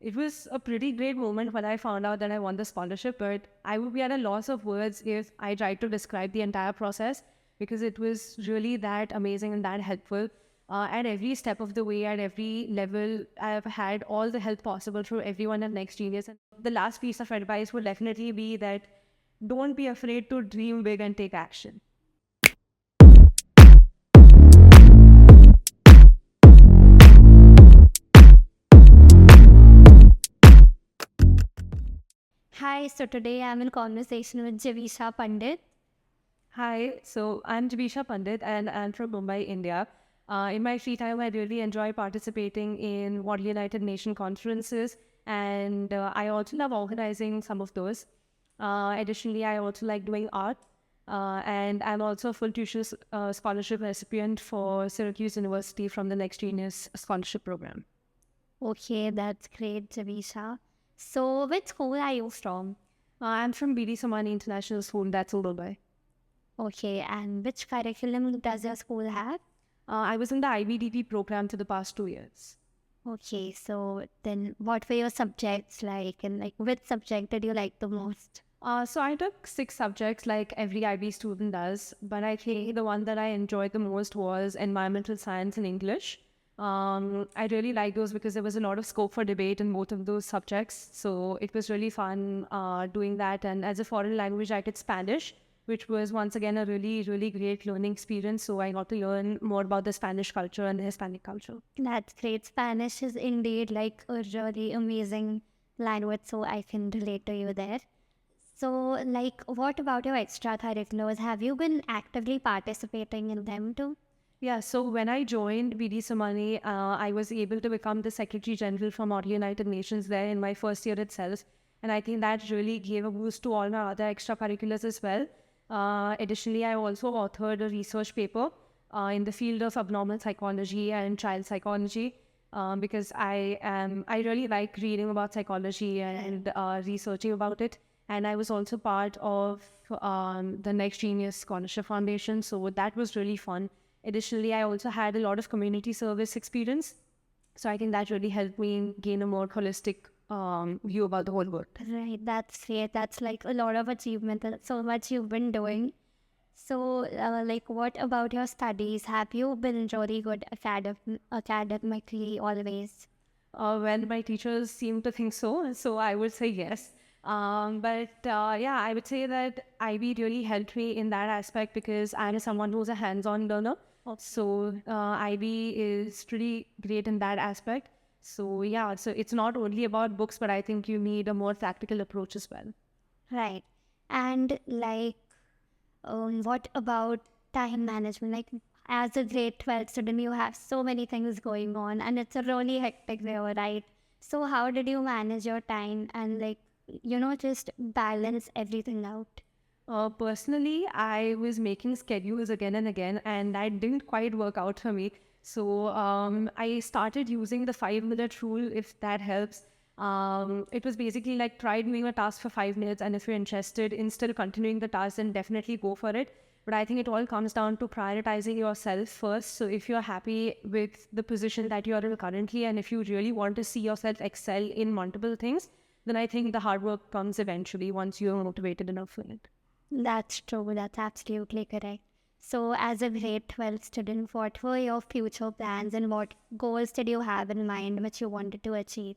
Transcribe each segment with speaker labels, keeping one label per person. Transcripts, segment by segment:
Speaker 1: It was a pretty great moment when I found out that I won the scholarship, but I would be at a loss of words if I tried to describe the entire process because it was really that amazing and that helpful. At every step of the way, at every level, I've had all the help possible from everyone at Next Genius. And the last piece of advice would definitely be that don't be afraid to dream big and take action.
Speaker 2: Hi, so today I'm in conversation with Javisha Pandit.
Speaker 1: Hi, so I'm Jabisha Pandit and I'm from Mumbai, India. In my free time, I really enjoy participating in Water United Nation conferences, and I also love organizing some of those. Additionally, I also like doing art, and I'm also a full tuition scholarship recipient for Syracuse University from the Next Genius Scholarship Program.
Speaker 2: Okay, that's great, Javisha. So, which school are you from?
Speaker 1: I'm from BD Samani International School, that's in Mumbai.
Speaker 2: Okay, and which curriculum does your school have?
Speaker 1: I was in the IBDP program for the past 2 years.
Speaker 2: Okay, so then what were your subjects like, and like which subject did you like the most?
Speaker 1: So I took 6 subjects like every IB student does, but I think the one that I enjoyed the most was environmental science and English. I really liked those because there was a lot of scope for debate in both of those subjects. So it was really fun doing that. And as a foreign language, I did Spanish, which was once again a really, really great learning experience. So I got to learn more about the Spanish culture and the Hispanic culture.
Speaker 2: That's great. Spanish is indeed like a really amazing language, so I can relate to you there. So, like, what about your extracurriculars? Have you been actively participating in them too?
Speaker 1: Yeah, so when I joined BD Somani, I was able to become the Secretary General from all United Nations there in my first year itself. And I think that really gave a boost to all my other extracurriculars as well. Additionally, I also authored a research paper in the field of abnormal psychology and child psychology because I really like reading about psychology and researching about it. And I was also part of the Next Genius Scholarship Foundation, so that was really fun. Additionally, I also had a lot of community service experience. So I think that really helped me gain a more holistic view about the whole world.
Speaker 2: Right, that's great. That's like a lot of achievement. That's so much you've been doing. So, like, what about your studies? Have you been really good academically always?
Speaker 1: When my teachers seem to think so, so I would say yes. But yeah, I would say that IB really helped me in that aspect because I'm someone who's a hands-on learner. So IB is pretty great in that aspect. So yeah, so it's not only about books, but I think you need a more practical approach as well.
Speaker 2: Right. And like, what about time management? Like, as a grade 12 student, you have so many things going on, and it's a really hectic year, right? So, how did you manage your time and, like, just balance everything out?
Speaker 1: Personally, I was making schedules again and again, and that didn't quite work out for me. So I started using the 5 minute rule, if that helps. It was basically like try doing a task for 5 minutes, and if you're interested in still continuing the task, then definitely go for it. But I think it all comes down to prioritizing yourself first. So if you're happy with the position that you're in currently, and if you really want to see yourself excel in multiple things, then I think the hard work comes eventually once you're motivated enough for it.
Speaker 2: That's true. That's absolutely correct. So, as a grade 12 student, what were your future plans and what goals did you have in mind which you wanted to achieve?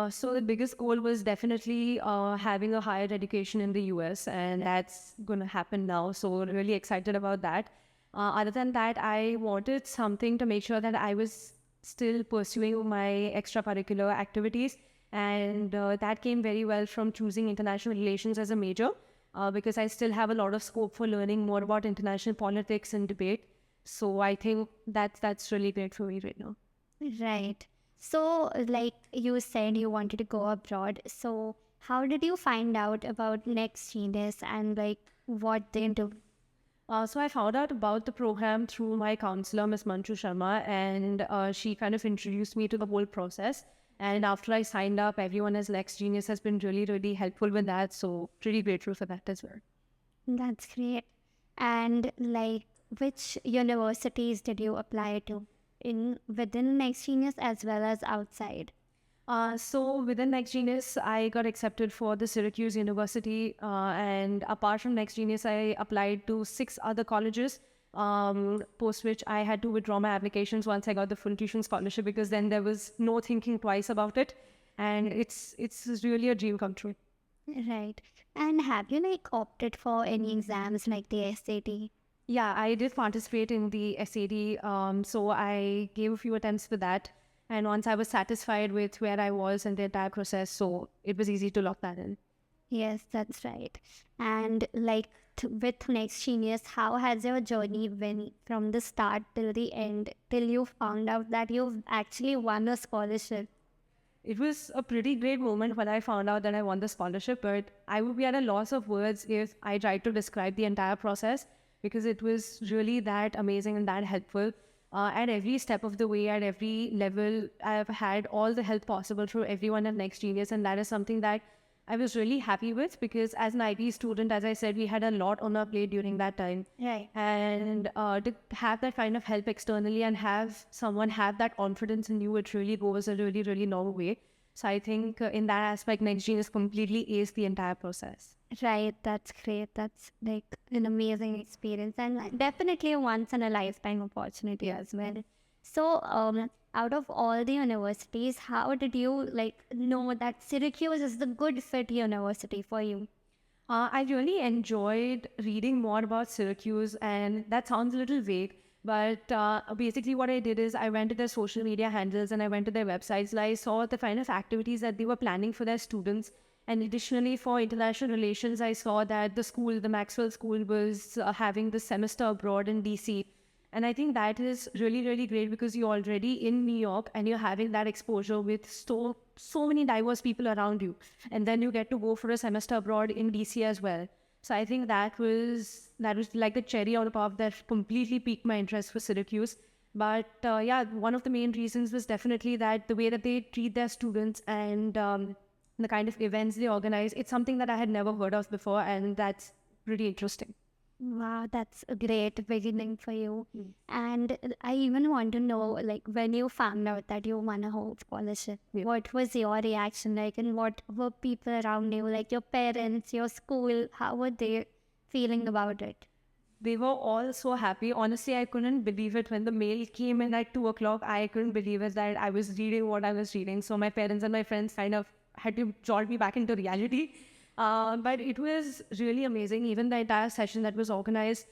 Speaker 1: So the biggest goal was definitely having a higher education in the US, and that's going to happen now. So really excited about that. Other than that, I wanted something to make sure that I was still pursuing my extracurricular activities, and that came very well from choosing international relations as a major, because I still have a lot of scope for learning more about international politics and debate. So I think that's really great for me right now.
Speaker 2: Right. So, like you said, you wanted to go abroad. So, how did you find out about Next Genius and like what they do?
Speaker 1: So I found out about the program through my counselor, Miss Manju Sharma, and she kind of introduced me to the whole process. And after I signed up, everyone as Next Genius has been really, really helpful with that. So pretty grateful for that as well.
Speaker 2: That's great. And like, which universities did you apply to in within Next Genius as well as outside?
Speaker 1: So within Next Genius, I got accepted for the Syracuse University, and apart from Next Genius, I applied to 6 other colleges. Post which I had to withdraw my applications once I got the full tuition scholarship, because then there was no thinking twice about it, and it's really a dream come true.
Speaker 2: Right. And have you like opted for any exams like the SAT?
Speaker 1: Yeah, I did participate in the SAD, so I gave a few attempts for that. And once I was satisfied with where I was in the entire process, so it was easy to lock that in.
Speaker 2: Yes, that's right. And like with Next Genius, how has your journey been from the start till the end, till you found out that you've actually won a scholarship?
Speaker 1: It was a pretty great moment when I found out that I won the scholarship, but I would be at a loss of words if I tried to describe the entire process, because it was really that amazing and that helpful. At every step of the way, at every level, I've had all the help possible from everyone at Next Genius, and that is something that I was really happy with, because as an IB student, as I said, we had a lot on our plate during that time.
Speaker 2: Right.
Speaker 1: And to have that kind of help externally and have someone have that confidence in you, it really goes a really, really long way. So I think in that aspect, Next Genius completely aced the entire process.
Speaker 2: Right, that's great. That's like an amazing experience and definitely a once in a lifetime opportunity as well. So, out of all the universities, how did you like know that Syracuse is the good fit university for you?
Speaker 1: I really enjoyed reading more about Syracuse, and that sounds a little vague, but basically what I did is I went to their social media handles and I went to their websites. And I saw the kind of activities that they were planning for their students. And additionally, for international relations, I saw that the school, the Maxwell School, was having the semester abroad in DC. And I think that is really, really great, because you're already in New York and you're having that exposure with so many diverse people around you. And then you get to go for a semester abroad in DC as well. So I think that was like the cherry on the top that completely piqued my interest for Syracuse. But yeah, one of the main reasons was definitely that the way that they treat their students, and the kind of events they organize, it's something that I had never heard of before, and that's pretty interesting.
Speaker 2: Wow, that's a great beginning for you. And I even want to know, like, when you found out that you won a whole scholarship, what was your reaction like, and what were people around you, like your parents, your school, how were they feeling about it?
Speaker 1: They were all so happy. Honestly, I couldn't believe it when the mail came in at 2 o'clock. I couldn't believe it that I was reading what I was reading. So my parents and my friends kind of had to jolt me back into reality. But it was really amazing. Even the entire session that was organized,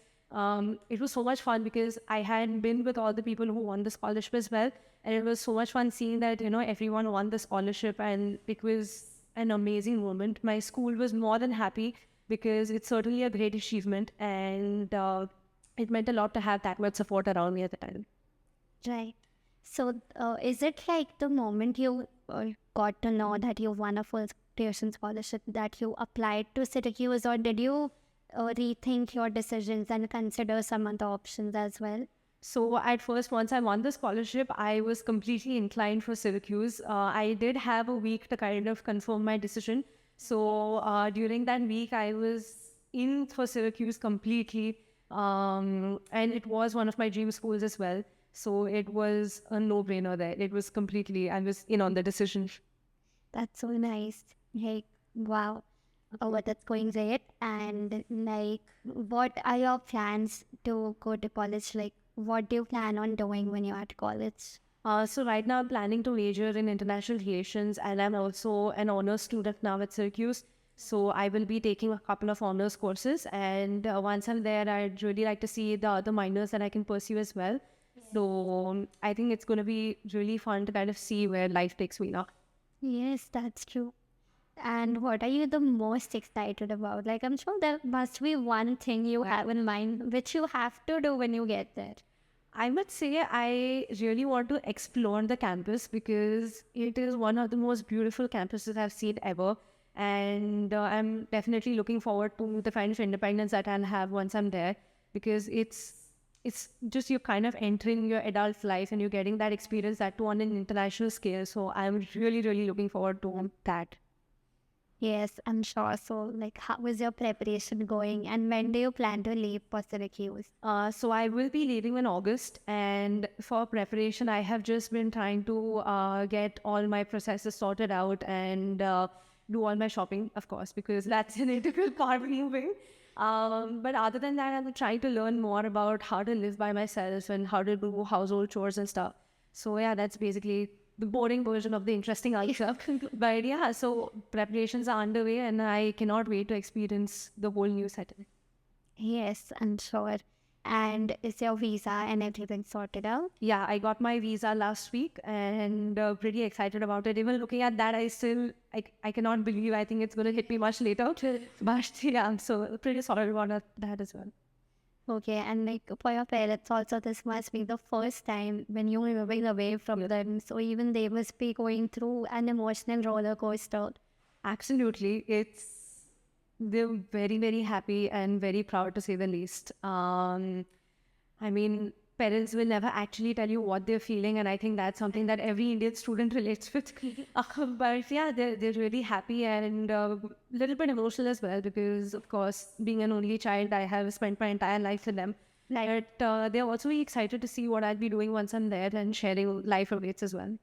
Speaker 1: it was so much fun, because I had been with all the people who won the scholarship as well. And it was so much fun seeing that, everyone won the scholarship, and it was an amazing moment. My school was more than happy, because it's certainly a great achievement, and it meant a lot to have that much support around me at the time.
Speaker 2: Right. So, is it like the moment you got to know that you won a full tuition scholarship that you applied to Syracuse, or did you rethink your decisions and consider some other options as well?
Speaker 1: So at first, once I won the scholarship, I was completely inclined for Syracuse. I did have a week to kind of confirm my decision. So during that week, I was in for Syracuse completely. And it was one of my dream schools as well. So it was a no-brainer there. It was completely, I was in on the decision.
Speaker 2: That's so nice. Like, wow. Oh, but that's going great. And like, what are your plans to go to college? Like, what do you plan on doing when you're at college?
Speaker 1: So right now I'm planning to major in international relations, and I'm also an honors student now at Syracuse. So I will be taking a couple of honors courses, and once I'm there, I'd really like to see the other minors that I can pursue as well. So I think it's going to be really fun to kind of see where life takes me now.
Speaker 2: Yes, that's true. And what are you the most excited about? Like, I'm sure there must be one thing you have in mind which you have to do when you get there.
Speaker 1: I must say I really want to explore the campus, because it is one of the most beautiful campuses I've seen ever. And I'm definitely looking forward to the kind of independence that I'll have once I'm there, because it's just you're kind of entering your adult life and you're getting that experience, that too on an international scale. So I'm really, really looking forward to that.
Speaker 2: Yes, I'm sure. So, like, how is your preparation going, and when do you plan to leave for Syracuse?
Speaker 1: So I will be leaving in August, and for preparation, I have just been trying to get all my processes sorted out and do all my shopping, of course, because that's an integral part of moving. But other than that, I'm trying to learn more about how to live by myself and how to do household chores and stuff. So yeah, that's basically the boring version of the interesting answer. But yeah, so preparations are underway, and I cannot wait to experience the whole new setting.
Speaker 2: Yes, I'm sure. And is your visa and everything sorted out?
Speaker 1: Yeah, I got my visa last week and pretty excited about it. Even looking at that, I cannot believe. I think it's going to hit me much later. But yeah, I'm so pretty solid about that as well.
Speaker 2: Okay, and like for your parents also, this must be the first time when you're moving away from them. So even they must be going through an emotional roller coaster.
Speaker 1: Absolutely. They're very, very happy and very proud to say the least. I mean, parents will never actually tell you what they're feeling, and I think that's something that every Indian student relates with. But yeah, they're really happy and a little bit emotional as well because, of course, being an only child, I have spent my entire life with them. But they're also very excited to see what I'll be doing once I'm there and sharing life updates as well.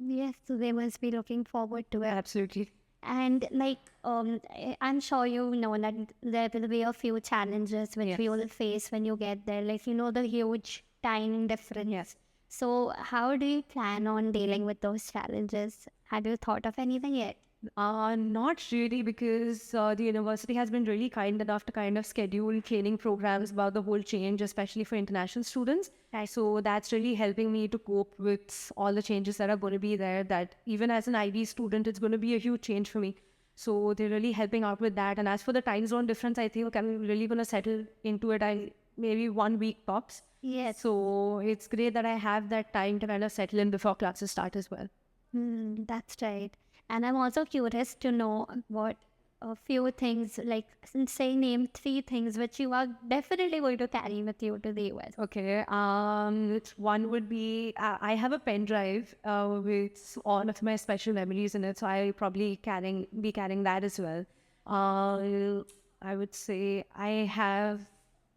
Speaker 2: Yes, so they must be looking forward to it.
Speaker 1: Absolutely.
Speaker 2: And like, I'm sure you know that there will be a few challenges which
Speaker 1: Yes.
Speaker 2: we will face when you get there. Like, the huge time difference.
Speaker 1: Yes.
Speaker 2: So, how do you plan on dealing with those challenges? Have you thought of anything yet?
Speaker 1: Not really, because the university has been really kind enough to kind of schedule training programs about the whole change, especially for international students.
Speaker 2: Right.
Speaker 1: So that's really helping me to cope with all the changes that are going to be there. That even as an IB student, it's going to be a huge change for me. So they're really helping out with that. And as for the time zone difference, I think I'm really going to settle into it. Maybe 1 week tops.
Speaker 2: Yes.
Speaker 1: So it's great that I have that time to kind of settle in before classes start as well.
Speaker 2: That's right. And I'm also curious to know what a few things, like, say, name 3 things which you are definitely going to carry with you to the US.
Speaker 1: Okay. One would be I have a pen drive with all of my special memories in it, so I'll probably be carrying that as well. I would say I have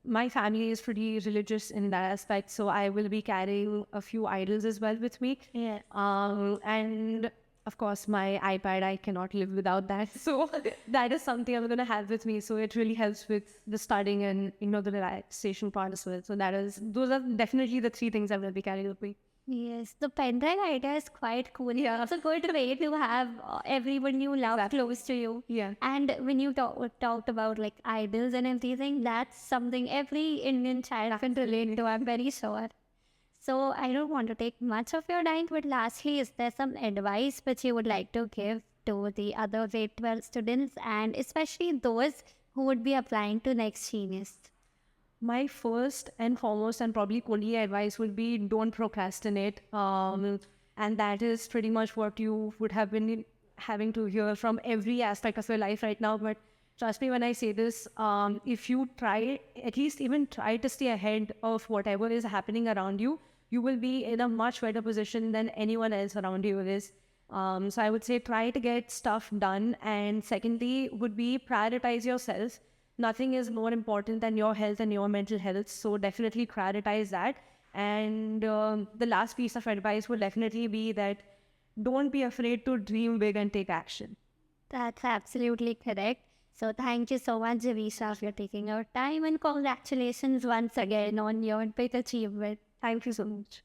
Speaker 1: my family is pretty religious in that aspect, so I will be carrying a few idols as well with me.
Speaker 2: Yeah.
Speaker 1: And of course, my iPad, I cannot live without that. So that is something I'm going to have with me. So it really helps with the studying and, the relaxation part as well. So those are definitely the 3 things I'm going to be carrying with me.
Speaker 2: Yes, the pen drive idea is quite cool. Yeah, it's a good way to have everyone you love close to you.
Speaker 1: Yeah.
Speaker 2: And when you talked about like idols and everything, that's something every Indian child can relate to, I'm very sure. So I don't want to take much of your time, but lastly, is there some advice which you would like to give to the other grade 12 students and especially those who would be applying to Next Genius?
Speaker 1: My first and foremost and probably only advice would be don't procrastinate. And that is pretty much what you would have been having to hear from every aspect of your life right now. But trust me when I say this, if you try, at least even try to stay ahead of whatever is happening around you, you will be in a much better position than anyone else around you is. So I would say try to get stuff done. And secondly, would be prioritize yourself. Nothing is more important than your health and your mental health. So definitely prioritize that. And the last piece of advice would definitely be that don't be afraid to dream big and take action.
Speaker 2: That's absolutely correct. So thank you so much, Javisha, for taking your time and congratulations once again on your big achievement.
Speaker 1: Thank you so much.